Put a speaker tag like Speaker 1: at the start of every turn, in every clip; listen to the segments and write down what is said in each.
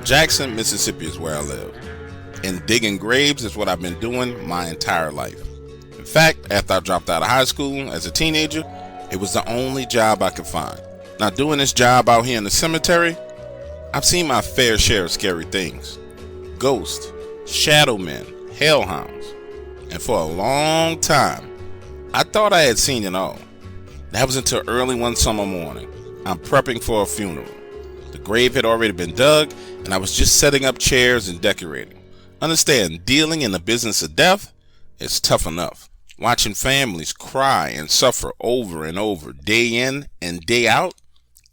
Speaker 1: Jackson, Mississippi is where I live, and digging graves is what I've been doing my entire life. In fact, after I dropped out of high school as a teenager, it was the only job I could find. Now, doing this job out here in the cemetery, I've seen my fair share of scary things. Ghosts, shadow men, hellhounds, and for a long time, I thought I had seen it all. That was until early one summer morning. I'm prepping for a funeral. The grave had already been dug, and I was just setting up chairs and decorating. Understand, dealing in the business of death is tough enough. Watching families cry and suffer over and over, day in and day out,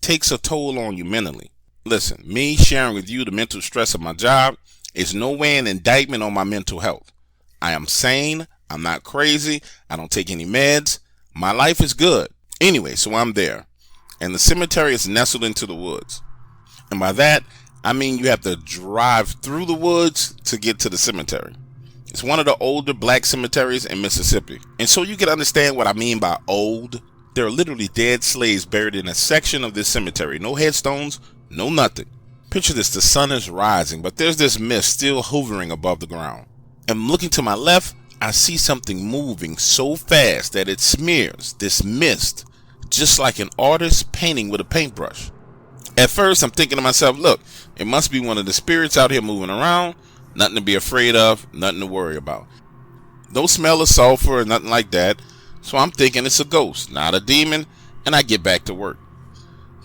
Speaker 1: takes a toll on you mentally. Listen, me sharing with you the mental stress of my job is no way an indictment on my mental health. I am sane, I'm not crazy, I don't take any meds, my life is good. Anyway, so I'm there, and the cemetery is nestled into the woods. And by that, I mean you have to drive through the woods to get to the cemetery. It's one of the older black cemeteries in Mississippi. And so you can understand what I mean by old. There are literally dead slaves buried in a section of this cemetery. No headstones, no nothing. Picture this, the sun is rising, but there's this mist still hovering above the ground. And looking to my left, I see something moving so fast that it smears this mist, just like an artist painting with a paintbrush. At first, I'm thinking to myself, look, it must be one of the spirits out here moving around. Nothing to be afraid of, nothing to worry about. No smell of sulfur or nothing like that. So I'm thinking it's a ghost, not a demon, and I get back to work.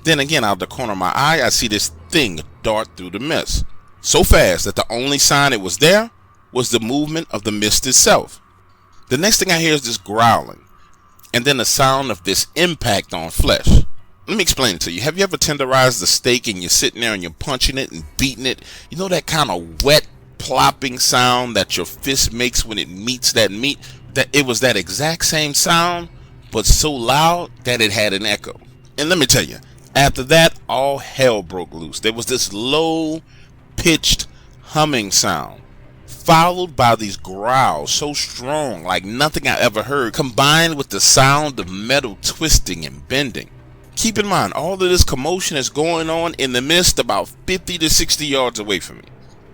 Speaker 1: Then again, out the corner of my eye, I see this thing dart through the mist. So fast that the only sign it was there was the movement of the mist itself. The next thing I hear is this growling, and then the sound of this impact on flesh. Let me explain it to you. Have you ever tenderized the steak and you're sitting there and you're punching it and beating it? You know that kind of wet, plopping sound that your fist makes when it meets that meat? That it was that exact same sound, but so loud that it had an echo. And let me tell you, after that, all hell broke loose. There was this low-pitched humming sound, followed by these growls so strong like nothing I ever heard, combined with the sound of metal twisting and bending. Keep in mind, all of this commotion is going on in the mist about 50 to 60 yards away from me.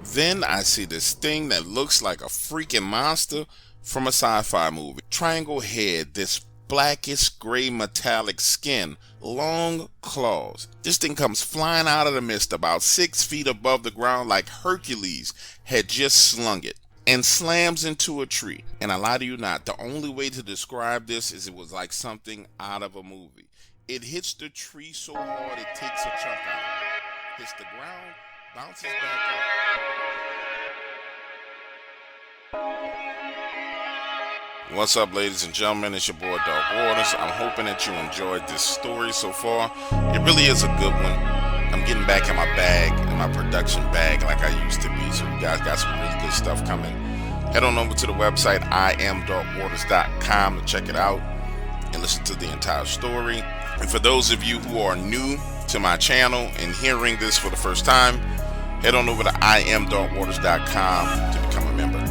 Speaker 1: Then I see this thing that looks like a freaking monster from a sci-fi movie. Triangle head, this blackish gray metallic skin, long claws. This thing comes flying out of the mist about 6 feet above the ground like Hercules had just slung it, and slams into a tree. And I lie to you not, the only way to describe this is it was like something out of a movie. It hits the tree so hard it takes a chunk out. Hits the ground, bounces back up. What's up, ladies and gentlemen? It's your boy Dog Waters. I'm hoping that you enjoyed this story so far. It really is a good one. I'm getting back in my bag, in my production bag like I used to be. So you guys got some really good stuff coming. Head on over to the website iamdogwaters.com to check it out and listen to the entire story. And for those of you who are new to my channel and hearing this for the first time, head on over to iamdogwaters.com to become a member.